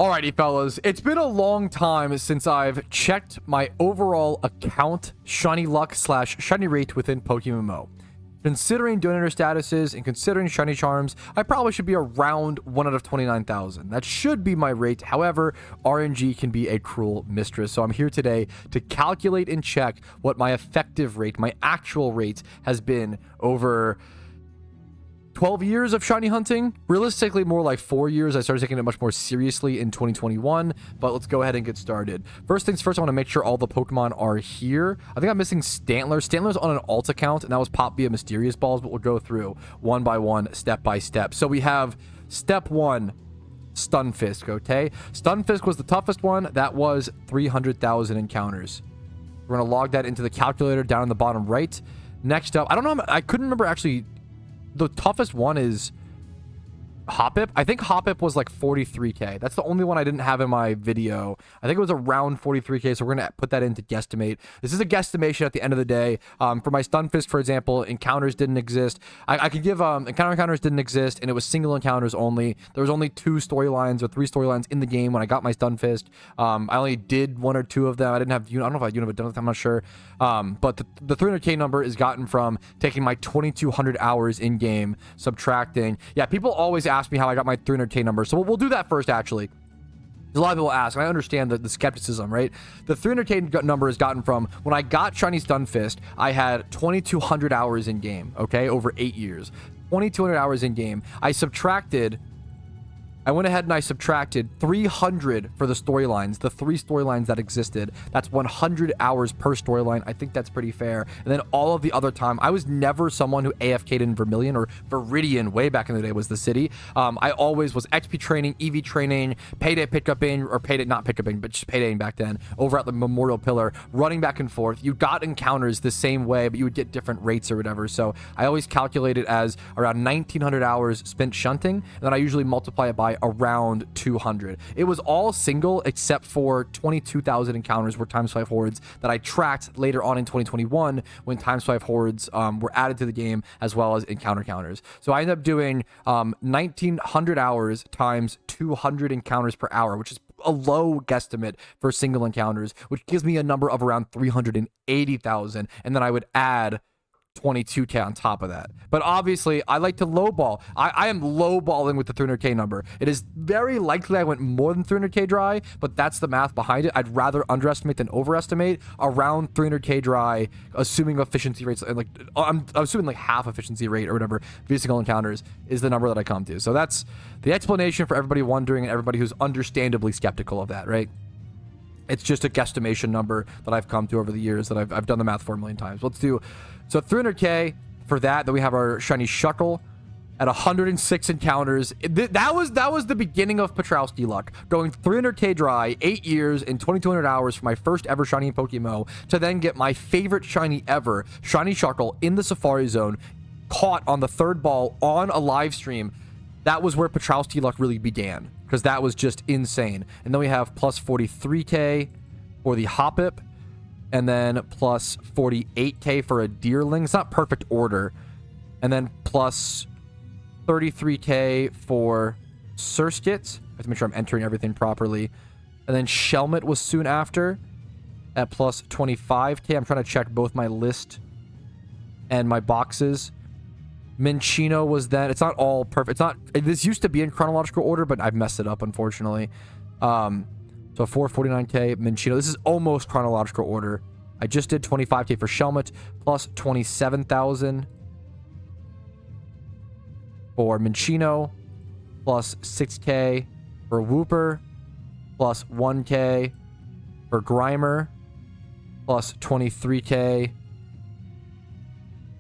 Alrighty, fellas. It's been a long time since I've checked my overall account shiny luck / shiny rate within PokeMMO. Considering donor statuses and considering shiny charms, I probably should be around 1 out of 29,000. That should be my rate. However, RNG can be a cruel mistress. So I'm here today to calculate and check what my effective rate, my actual rate, has been over 12 years of shiny hunting. Realistically, more like 4 years. I started taking it much more seriously in 2021, but let's go ahead and get started. First things first, I want to make sure all the Pokemon are here. I think I'm missing Stantler. Stantler's on an alt account, and that was popped via Mysterious Balls, but we'll go through one by one, step by step. So we have step 1, Stunfisk, okay? Stunfisk was the toughest one. That was 300,000 encounters. We're going to log that into the calculator down in the bottom right. Next up, I don't know, I couldn't remember actually. The toughest one is Hoppip. I think Hoppip was like 43k. That's the only one I didn't have in my video. I think it was around 43k, so we're going to put that in to guesstimate. This is a guesstimation at the end of the day. For my Stunfisk, for example, encounters didn't exist. I could give encounters didn't exist, and it was single encounters only. There was only 2 storylines or 3 storylines in the game when I got my Stunfisk. I only did 1 or 2 of them. I didn't have, I don't know if I had Unit, I'm not sure. But the 300k number is gotten from taking my 2,200 hours in game, subtracting. Yeah, people always ask me how I got my 300k number, so we'll do that first. Actually, a lot of people ask, and I understand the skepticism, right? The 300k number is gotten from when I got shiny Stunfist. I had 2,200 hours in game, okay, over 8 years. 2,200 hours in game. I went ahead and I subtracted 300 for the storylines, the 3 storylines that existed. That's 100 hours per storyline. I think that's pretty fair. And then all of the other time, I was never someone who AFK'd in Vermilion, or Viridian way back in the day was the city. I always was XP training, EV training, payday pickuping, or payday, not pickuping, but just paydaying back then, over at the Memorial Pillar, running back and forth. You got encounters the same way, but you would get different rates or whatever. So I always calculate it as around 1,900 hours spent shunting, and then I usually multiply it by around 200. It was all single except for 22,000 encounters were ×5 hordes that I tracked later on in 2021 when ×5 hordes were added to the game, as well as encounter counters. So I ended up doing 1,900 hours times 200 encounters per hour, which is a low guesstimate for single encounters, which gives me a number of around 380,000, and then I would add 22k on top of that. But obviously, I like to lowball. I am lowballing with the 300k number. It is very likely I went more than 300k dry, but that's the math behind it. I'd rather underestimate than overestimate. Around 300k dry, assuming efficiency rates, like I'm assuming like half efficiency rate or whatever, via single encounters is the number that I come to. So that's the explanation for everybody wondering and everybody who's understandably skeptical of that, right? It's just a guesstimation number that I've come to over the years that I've done the math for a million times. Let's do, so 300k for that. Then we have our shiny Shuckle at 106 encounters. That was the beginning of Patrouski luck. Going 300k dry, 8 years and 2,200 hours for my first ever shiny in PokeMMO, to then get my favorite shiny ever, shiny Shuckle, in the Safari Zone, caught on the 3rd ball on a live stream. That was where Patrouski luck really began, because that was just insane. And then we have plus 43k for the Hoppip, and then plus 48k for a Deerling. It's not perfect order. And then plus 33k for Surskit. I have to make sure I'm entering everything properly. And then Shelmet was soon after at plus 25k. I'm trying to check both my list and my boxes. Minccino was then. It's not all perfect. It's not. This used to be in chronological order, but I've messed it up, unfortunately. So 449k Minccino. This is almost chronological order. I just did 25k for Shelmet, plus 27,000 for Minccino, plus 6k for Wooper, plus 1k for Grimer, plus 23k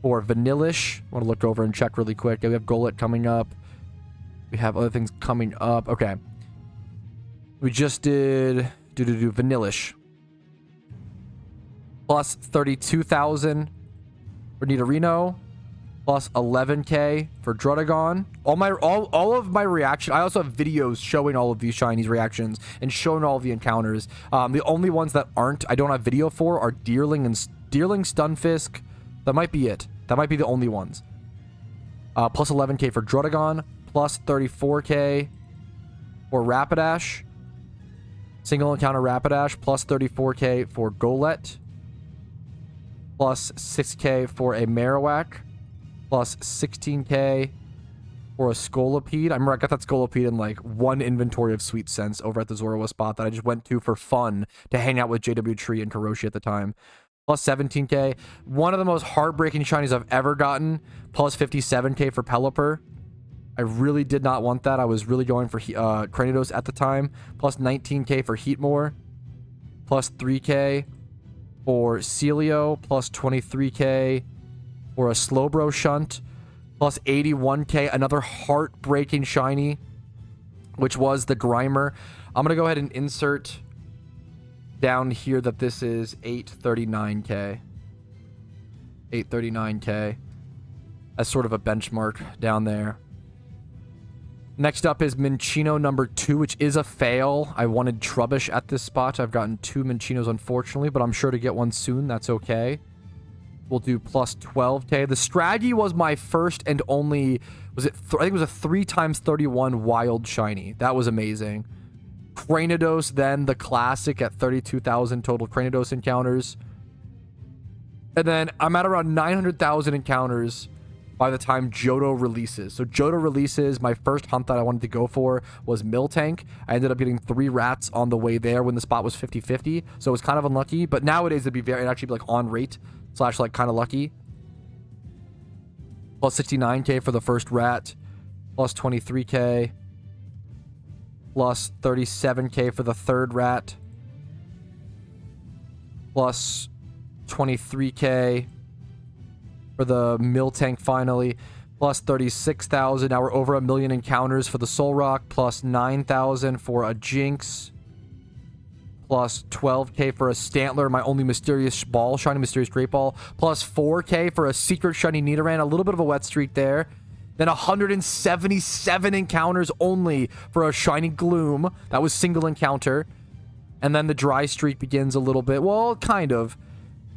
for Vanillish. I want to look over and check really quick. We have Golett coming up. We have other things coming up. Okay. We just did Vanillish. Plus 32,000 for Nidorino. Plus 11k for Druddigon. All of my reaction. I also have videos showing all of these shinies reactions and showing all of the encounters. The only ones that I don't have video for are Deerling, Stunfisk. That might be it. That might be the only ones. Plus 11k for Druddigon. Plus 34k for Rapidash. Single encounter Rapidash, plus 34k for Golett, plus 6k for a Marowak, plus 16k for a Scolipede. I remember I got that Scolipede in like one inventory of Sweet Sense over at the Zoroark spot that I just went to for fun to hang out with JW Tree and Karoshi at the time. Plus 17k. One of the most heartbreaking shinies I've ever gotten. Plus 57k for Pelipper. I really did not want that. I was really going for Cranidos at the time. Plus 19k for Heatmore. Plus 3k for Celio. Plus 23k for a Slowbro Shunt. Plus 81k. Another heartbreaking shiny, which was the Grimer. I'm going to go ahead and insert down here that this is 839k. 839k. As sort of a benchmark down there. Next up is Minccino number 2, which is a fail. I wanted Trubbish at this spot. I've gotten 2 Mincinos, unfortunately, but I'm sure to get one soon. That's okay. We'll do plus 12k. The Scraggy was my first and only... I think it was a 3 times 31 wild shiny. That was amazing. Cranidos, then the classic at 32,000 total Cranidos encounters. And then I'm at around 900,000 encounters by the time Johto releases. So Johto releases, my first hunt that I wanted to go for was Miltank. I ended up getting 3 rats on the way there when the spot was 50-50. So it was kind of unlucky. But nowadays it'd actually be like on rate / like kind of lucky. Plus 69k for the first rat. Plus 23k. Plus 37k for the third rat. Plus 23k for the Miltank finally. Plus 36,000. Now we're over 1 million encounters for the Solrock. Plus 9,000 for a Jinx. Plus 12k for a Stantler, my only mysterious ball, shiny mysterious great ball. Plus 4k for a secret shiny Nidoran. A little bit of a wet streak there. Then 177 encounters only for a shiny Gloom. That was single encounter. And then the dry streak begins a little bit. Well, kind of.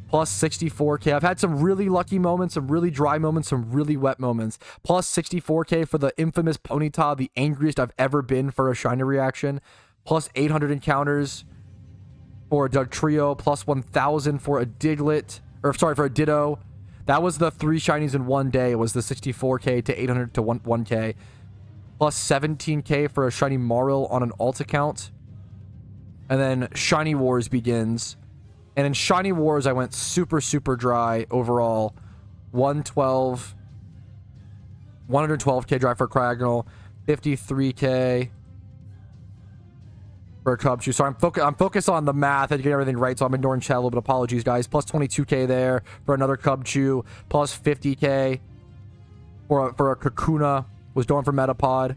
Plus 64k. I've had some really lucky moments, some really dry moments, some really wet moments. Plus 64k for the infamous Ponyta, the angriest I've ever been for a shiny reaction. Plus 800 encounters for a Dugtrio. Plus 1,000 for a Diglett. Or, sorry, for a Ditto. That was the 3 shinies in one day. It was the 64k to 800 to 1k. Plus 17k for a shiny Maril on an alt account. And then Shiny Wars begins. And in Shiny Wars, I went super, super dry overall. 112. 112k dry for Cragnole. 53k for a Cubchoo. Sorry, I'm focused on the math and getting everything right, so I'm ignoring chat a little bit. Apologies, guys. Plus 22k there for another Cubchoo. Plus 50k for a Kakuna. Was going for Metapod.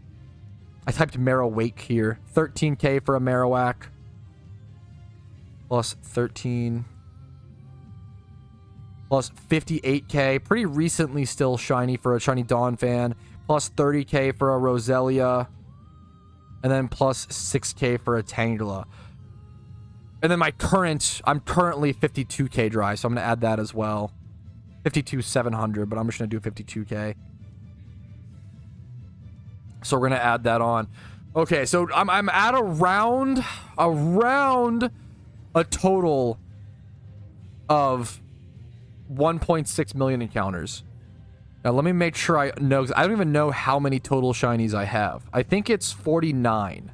I typed Marowak here. 13k for a Marowak. Plus 13. Plus 58k. Pretty recently still shiny for a shiny Dawn fan. Plus 30k for a Roselia. And then plus 6k for a Tangela. And then I'm currently 52k dry, so I'm going to add that as well. 52,700, but I'm just going to do 52k. So we're going to add that on. Okay, so I'm at around a total of 1.6 million encounters. Now, let me make sure I know, because I don't even know how many total shinies I have. I think it's 49.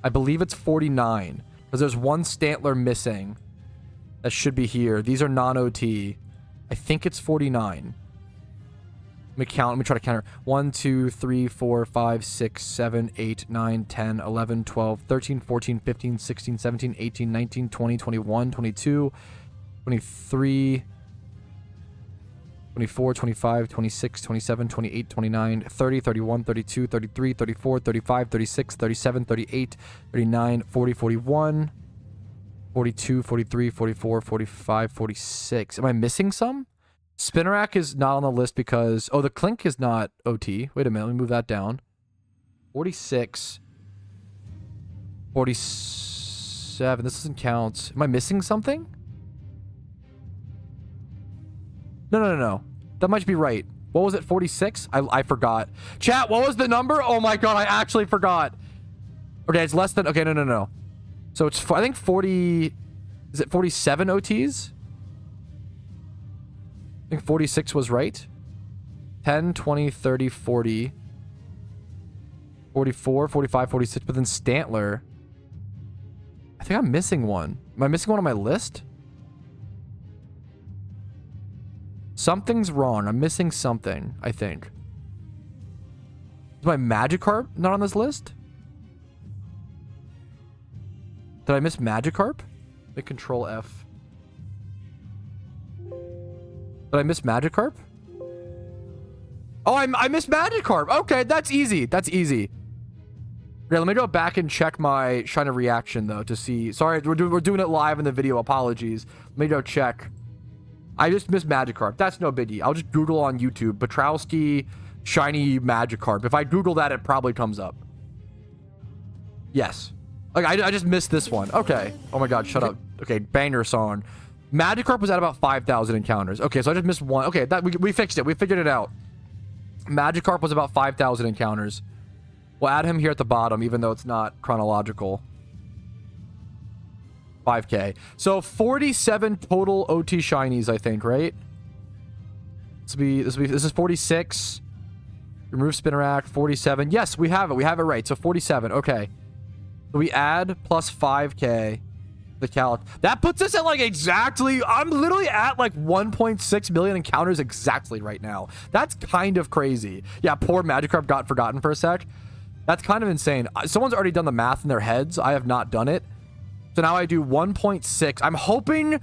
I believe it's 49, because there's one Stantler missing that should be here. These are non-OT. I think it's 49. Let me count. Let me try to counter. 1, 2, 3, 4, 5, 6, 7, 8, 9, 10, 11, 12, 13, 14, 15, 16, 17, 18, 19, 20, 21, 22, 23, 24, 25, 26, 27, 28, 29, 30, 31, 32, 33, 34, 35, 36, 37, 38, 39, 40, 41, 42, 43, 44, 45, 46. Am I missing some? Spinarak is not on the list because... Oh, the Clink is not OT. Wait a minute. Let me move that down. 46. 47. This doesn't count. Am I missing something? No. That might be right. What was it? 46? I forgot. Chat, what was the number? Oh my god, I actually forgot. Okay, it's less than... Okay, no. So it's, I think 40, is it 47 OTs? I think 46 was right. 10, 20, 30, 40, 44, 45, 46. But then Stantler, I think I'm missing one. Am I missing one on my list? Something's wrong. I'm missing something, I think. Is my Magikarp not on this list? Did I miss Magikarp? Let me control F. Did I miss Magikarp? Oh, I missed Magikarp. Okay, that's easy. That's easy. Okay, let me go back and check my Shiny reaction, though, to see. Sorry, we're doing it live in the video. Apologies. Let me go check. I just missed Magikarp. That's no biggie. I'll just Google on YouTube. Patrouski, Shiny Magikarp. If I Google that, it probably comes up. Yes. Like, I just missed this one. Okay. Oh my god, shut up. Okay, banger song. Magikarp was at about 5,000 encounters. Okay, so I just missed one. Okay, that we fixed it. We figured it out. Magikarp was about 5,000 encounters. We'll add him here at the bottom, even though it's not chronological. 5K. So 47 total OT shinies, I think, right? This is 46. Remove Spinnerack, 47. Yes, we have it. We have it right. So 47. Okay. So we add plus 5K. The calc. That puts us at like exactly. I'm literally at like 1.6 million encounters exactly right now. That's kind of crazy. Yeah, poor Magikarp got forgotten for a sec. That's kind of insane. Someone's already done the math in their heads. I have not done it. So now I do 1.6. I'm hoping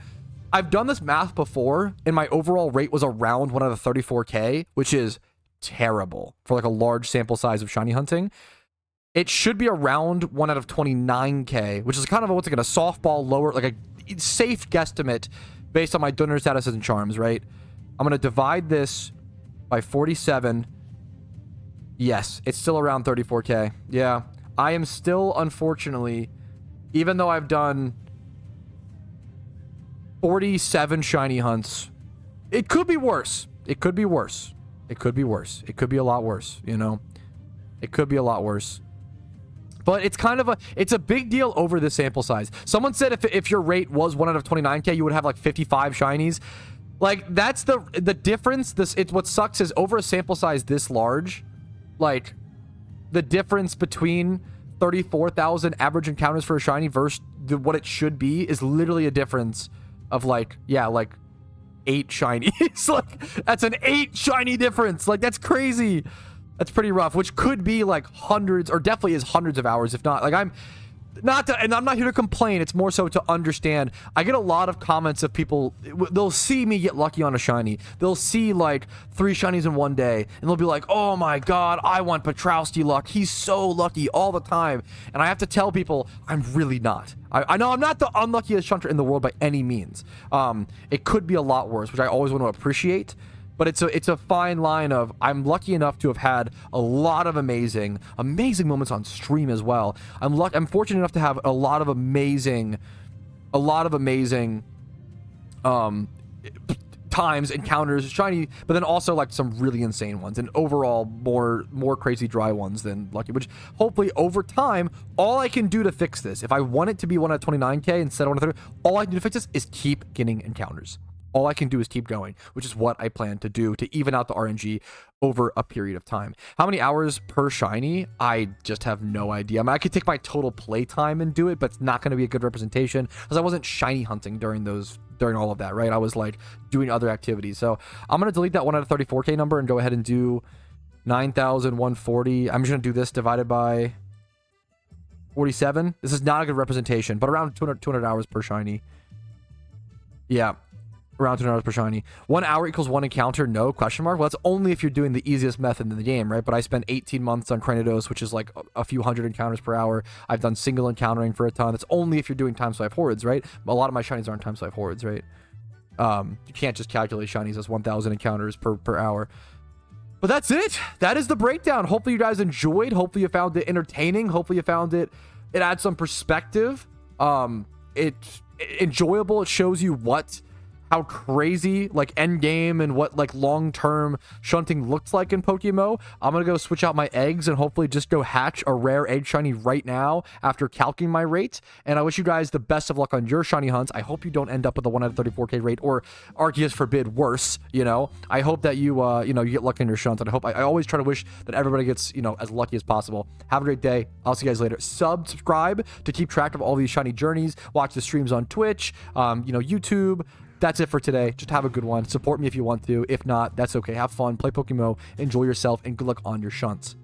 I've done this math before, and my overall rate was around 1 out of 34K, which is terrible for like a large sample size of shiny hunting. It should be around 1 out of 29K, which is kind of what's like a softball lower, like a safe guesstimate based on my donor statuses and charms, right? I'm going to divide this by 47. Yes, it's still around 34K. Yeah, I am still, unfortunately, even though I've done 47 shiny hunts, it could be worse. It could be worse. It could be worse. It could be a lot worse, you know? It could be a lot worse. But it's kind of it's a big deal over this sample size. Someone said if your rate was 1 out of 29K, you would have like 55 shinies. Like, that's the difference. What sucks is over a sample size this large, like, the difference between 34,000 average encounters for a shiny versus what it should be is literally a difference of like, yeah, like 8 shinies. Like, that's an 8 shiny difference. Like, that's crazy. That's pretty rough, which could be like hundreds, or definitely is hundreds of hours, if not. Like, and I'm not here to complain. It's more so to understand. I get a lot of comments of people, they'll see me get lucky on a shiny. They'll see like 3 shinies in one day, and they'll be like, oh my god, I want Patrouski luck. He's so lucky all the time. And I have to tell people, I'm really not. I know I'm not the unluckiest hunter in the world by any means. It could be a lot worse, which I always want to appreciate. But it's a fine line of, I'm lucky enough to have had a lot of amazing moments on stream as well. I'm fortunate enough to have a lot of amazing times, encounters, shiny, but then also like some really insane ones, and overall more crazy dry ones than lucky, which hopefully over time, all I can do to fix this, if I want it to be 1 out of 29K instead of 1 out of 30, all I can do to fix this is keep getting encounters. All I can do is keep going, which is what I plan to do to even out the RNG over a period of time. How many hours per shiny? I just have no idea. I mean, I could take my total play time and do it, but it's not going to be a good representation because I wasn't shiny hunting during all of that, right? I was like doing other activities. So I'm going to delete that 1 out of 34K number and go ahead and do 9,140. I'm just going to do this divided by 47. This is not a good representation, but around 200 hours per shiny. Yeah. Around 200 hours per shiny. 1 hour equals 1 encounter? No? Question mark? Well, that's only if you're doing the easiest method in the game, right? But I spent 18 months on Cranidos, which is like a few hundred encounters per hour. I've done single encountering for a ton. That's only if you're doing times 5 hordes, right? A lot of my shinies aren't times 5 hordes, right? You can't just calculate shinies as 1,000 encounters per hour. But that's it. That is the breakdown. Hopefully you guys enjoyed. Hopefully you found it entertaining. Hopefully you found it adds some perspective. It's enjoyable. It shows you how crazy like end game and what like long-term shunting looks like in PokeMMO, I'm gonna go switch out my eggs and hopefully just go hatch a rare egg shiny right now after calculating my rate. And I wish you guys the best of luck on your shiny hunts. I hope you don't end up with a 1 out of 34k rate, or Arceus forbid worse. You know, I hope that you you know, you get lucky in your shunts, and I always try to wish that everybody gets, you know, as lucky as possible. Have a great day. I'll see you guys later. Subscribe to keep track of all these shiny journeys. Watch the streams on Twitch, you know, YouTube. That's it for today. Just have a good one. Support me if you want to. If not, that's okay. Have fun. Play PokeMMO. Enjoy yourself. And good luck on your shunts.